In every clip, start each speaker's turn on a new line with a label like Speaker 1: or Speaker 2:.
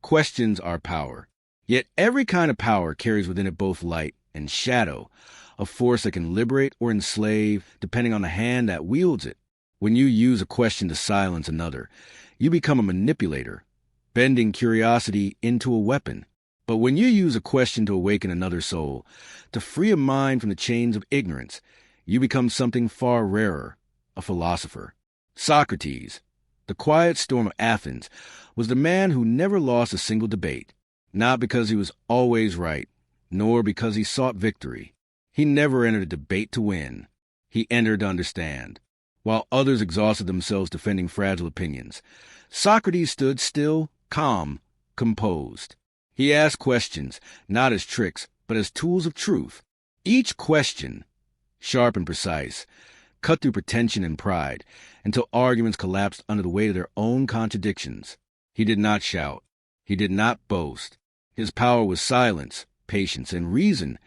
Speaker 1: Questions are power. Yet every kind of power carries within it both light and shadow, a force that can liberate or enslave depending on the hand that wields it. When you use a question to silence another, you become a manipulator, bending curiosity into a weapon. But when you use a question to awaken another soul, to free a mind from the chains of ignorance, you become something far rarer, a philosopher. Socrates, the quiet storm of Athens, was the man who never lost a single debate, not because he was always right, nor because he sought victory. He never entered a debate to win. He entered to understand. While others exhausted themselves defending fragile opinions, Socrates stood still, calm, composed. He asked questions, not as tricks, but as tools of truth. Each question, sharp and precise, cut through pretension and pride until arguments collapsed under the weight of their own contradictions. He did not shout. He did not boast. His power was silence, patience, and reason,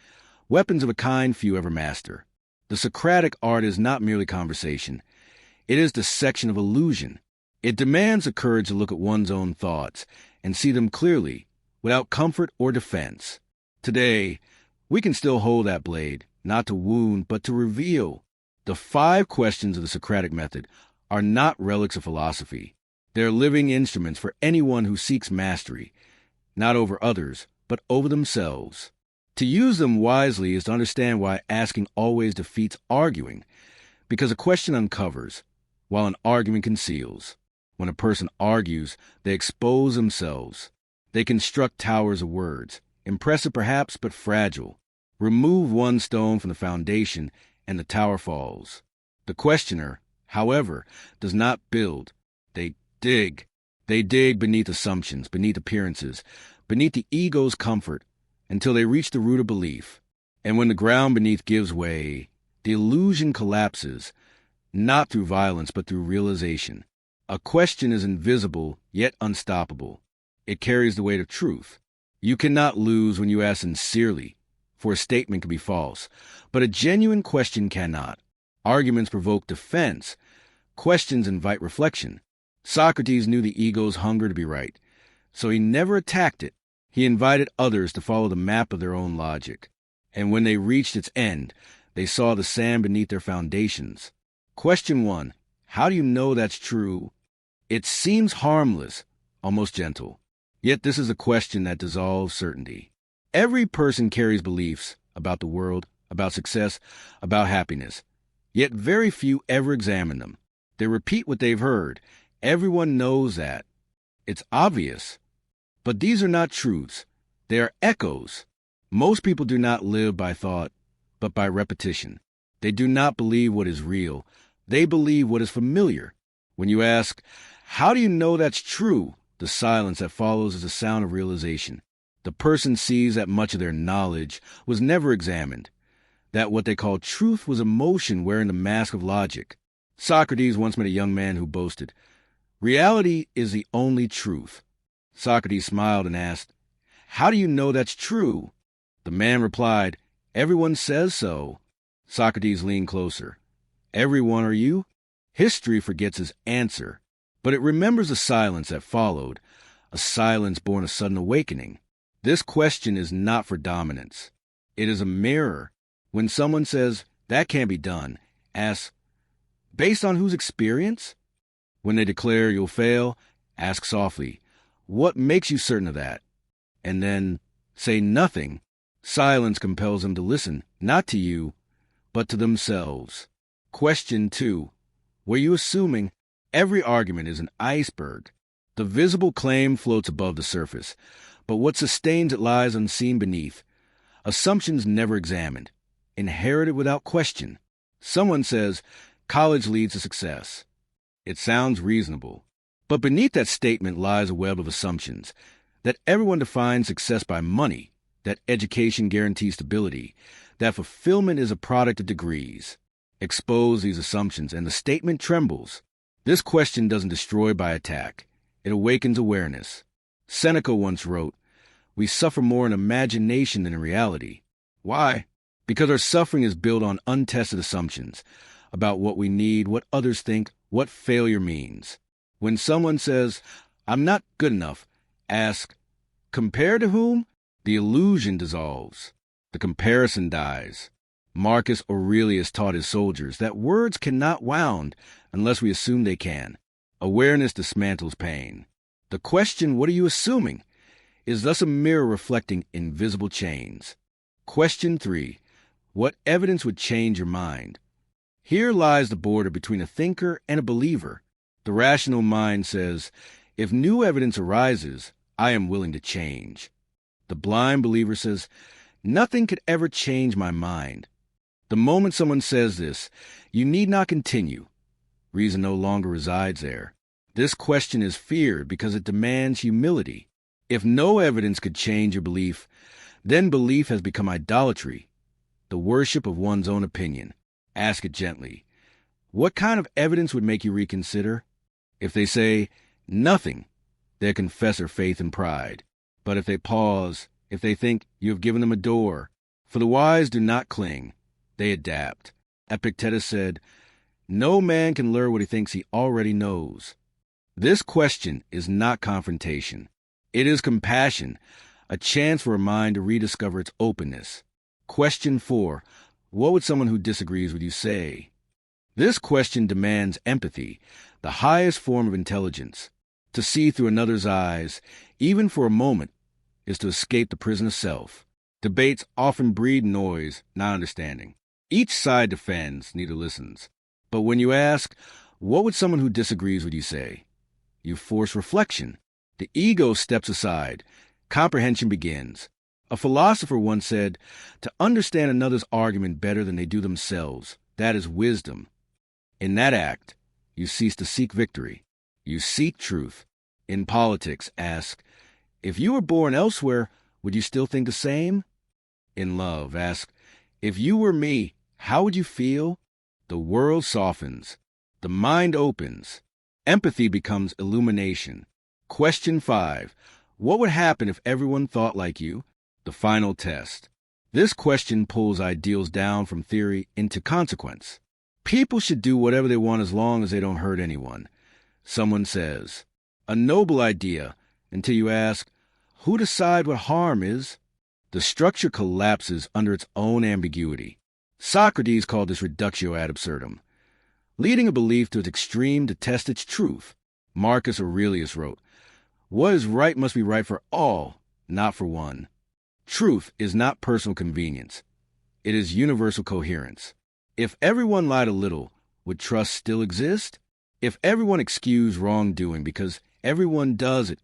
Speaker 1: weapons of a kind few ever master. The Socratic art is not merely conversation. It is dissection of illusion. It demands the courage to look at one's own thoughts and see them clearly, without comfort or defense. Today, we can still hold that blade, not to wound, but to reveal. The 5 questions of the Socratic Method are not relics of philosophy. They are living instruments for anyone who seeks mastery, not over others, but over themselves. To use them wisely is to understand why asking always defeats arguing, because a question uncovers, while an argument conceals. When a person argues, they expose themselves. They construct towers of words, impressive perhaps, but fragile. Remove one stone from the foundation, and the tower falls. The questioner, however, does not build. They dig. They dig beneath assumptions, beneath appearances, beneath the ego's comfort, until they reach the root of belief. And when the ground beneath gives way, the illusion collapses, not through violence, but through realization. A question is invisible, yet unstoppable. It carries the weight of truth. You cannot lose when you ask sincerely, for a statement can be false, but a genuine question cannot. Arguments provoke defense. Questions invite reflection. Socrates knew the ego's hunger to be right, so he never attacked it. He invited others to follow the map of their own logic. And when they reached its end, they saw the sand beneath their foundations. Question 1. How do you know that's true? It seems harmless, almost gentle. Yet this is a question that dissolves certainty. Every person carries beliefs about the world, about success, about happiness. Yet very few ever examine them. They repeat what they've heard. Everyone knows that. It's obvious. But these are not truths. They are echoes. Most people do not live by thought, but by repetition. They do not believe what is real. They believe what is familiar. When you ask, how do you know that's true? The silence that follows is a sound of realization. The person sees that much of their knowledge was never examined, that what they call truth was emotion wearing the mask of logic. Socrates once met a young man who boasted, "Reality is the only truth." Socrates smiled and asked, "How do you know that's true?" The man replied, "Everyone says so." Socrates leaned closer. "Everyone, are you?" History forgets his answer, but it remembers the silence that followed, a silence born of sudden awakening. This question is not for dominance. It is a mirror. When someone says, "That can't be done," ask, "Based on whose experience?" When they declare you'll fail, ask softly, "What makes you certain of that?" And then say nothing. Silence compels them to listen, not to you, but to themselves. Question 2. Were you assuming? Every argument is an iceberg. The visible claim floats above the surface, but what sustains it lies unseen beneath. Assumptions never examined, inherited without question. Someone says, "College leads to success." It sounds reasonable, but beneath that statement lies a web of assumptions, that everyone defines success by money, that education guarantees stability, that fulfillment is a product of degrees. Expose these assumptions, and the statement trembles. This question doesn't destroy by attack. It awakens awareness. Seneca once wrote, "We suffer more in imagination than in reality." Why? Because our suffering is built on untested assumptions about what we need, what others think, what failure means. When someone says, "I'm not good enough," ask, Compare to whom? The illusion dissolves. The comparison dies. Marcus Aurelius taught his soldiers that words cannot wound unless we assume they can. Awareness dismantles pain. The question, what are you assuming, is thus a mirror reflecting invisible chains. Question 3. What evidence would change your mind? Here lies the border between a thinker and a believer. The rational mind says, if new evidence arises, I am willing to change. The blind believer says, nothing could ever change my mind. The moment someone says this, you need not continue. Reason no longer resides there. This question is feared because it demands humility. If no evidence could change your belief, then belief has become idolatry, the worship of one's own opinion. Ask it gently. What kind of evidence would make you reconsider? If they say, nothing, they confess their faith and pride. But if they pause, if they think you have given them a door, for the wise do not cling, they adapt. Epictetus said, no man can learn what he thinks he already knows. This question is not confrontation. It is compassion, a chance for a mind to rediscover its openness. Question 4. What would someone who disagrees with you say? This question demands empathy, the highest form of intelligence. To see through another's eyes, even for a moment, is to escape the prison of self. Debates often breed noise, not understanding. Each side defends, neither listens. But when you ask, what would someone who disagrees with you say? You force reflection. The ego steps aside. Comprehension begins. A philosopher once said, to understand another's argument better than they do themselves, that is wisdom. In that act, you cease to seek victory. You seek truth. In politics, ask, if you were born elsewhere, would you still think the same? In love, ask, if you were me, how would you feel? The world softens. The mind opens. Empathy becomes illumination. Question 5. What would happen if everyone thought like you? The final test. This question pulls ideals down from theory into consequence. People should do whatever they want as long as they don't hurt anyone. Someone says, a noble idea, until you ask, who decide what harm is? The structure collapses under its own ambiguity. Socrates called this reductio ad absurdum. Leading a belief to its extreme to test its truth. Marcus Aurelius wrote, what is right must be right for all, not for one. Truth is not personal convenience. It is universal coherence. If everyone lied a little, would trust still exist? If everyone excused wrongdoing because everyone does it,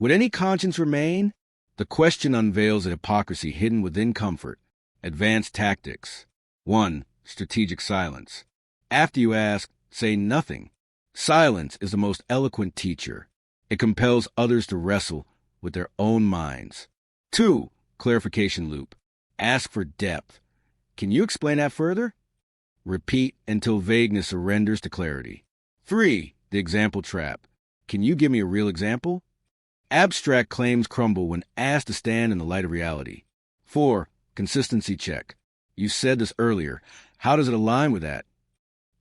Speaker 1: would any conscience remain? The question unveils a hypocrisy hidden within comfort. Advanced tactics. 1. Strategic silence. After you ask, say nothing. Silence is the most eloquent teacher. It compels others to wrestle with their own minds. 2. Clarification loop. Ask for depth. Can you explain that further? Repeat until vagueness surrenders to clarity. 3. The example trap. Can you give me a real example? Abstract claims crumble when asked to stand in the light of reality. 4. Consistency check. You said this earlier. How does it align with that?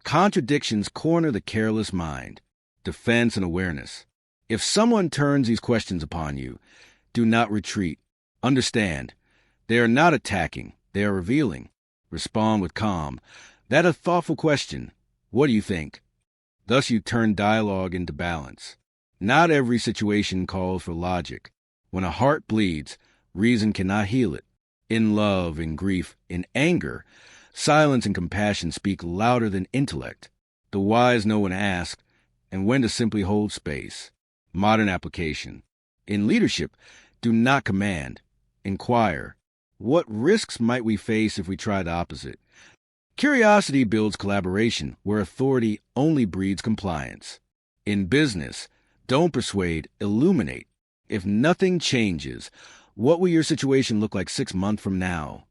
Speaker 1: Contradictions corner the careless mind. Defense and awareness. If someone turns these questions upon you, do not retreat. Understand, they are not attacking, they are revealing. Respond with calm. That a thoughtful question. What do you think? Thus you turn dialogue into balance. Not every situation calls for logic. When a heart bleeds, reason cannot heal it. In love, in grief, in anger, silence and compassion speak louder than intellect. The wise know when to ask and when to simply hold space. Modern application. In leadership, do not command. Inquire. What risks might we face if we try the opposite? Curiosity builds collaboration, where authority only breeds compliance. In business, don't persuade, illuminate. If nothing changes, what will your situation look like 6 months from now?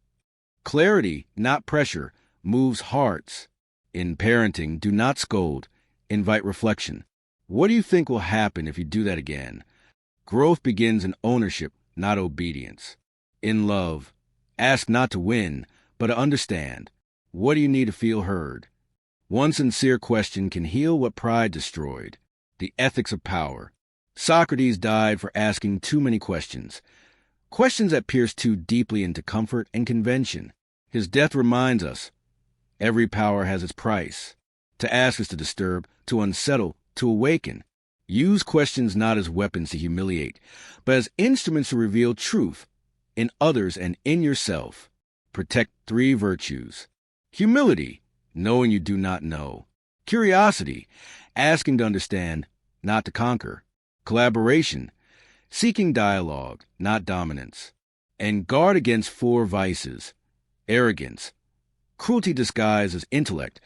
Speaker 1: Clarity, not pressure, moves hearts. In parenting, do not scold, invite reflection. What do you think will happen if you do that again? Growth begins in ownership, not obedience. In love, ask not to win, but to understand. What do you need to feel heard? One sincere question can heal what pride destroyed. The ethics of power. Socrates died for asking too many questions, questions that pierced too deeply into comfort and convention. His death reminds us, every power has its price. To ask is to disturb, to unsettle, to awaken. Use questions not as weapons to humiliate, but as instruments to reveal truth in others and in yourself. Protect 3 virtues. Humility, knowing you do not know. Curiosity, asking to understand, not to conquer. Collaboration, seeking dialogue, not dominance. And guard against 4 vices. Arrogance, cruelty disguised as intellect,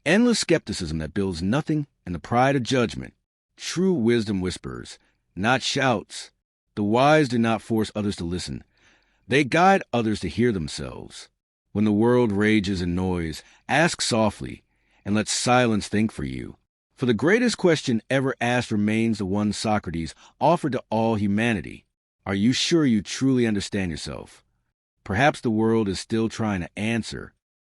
Speaker 1: endless skepticism that builds nothing, and the pride of judgment. True wisdom whispers, not shouts. The wise do not force others to listen. They guide others to hear themselves. When the world rages in noise, ask softly, and let silence think for you. For the greatest question ever asked remains the one Socrates offered to all humanity. Are you sure you truly understand yourself? Perhaps the world is still trying to answer,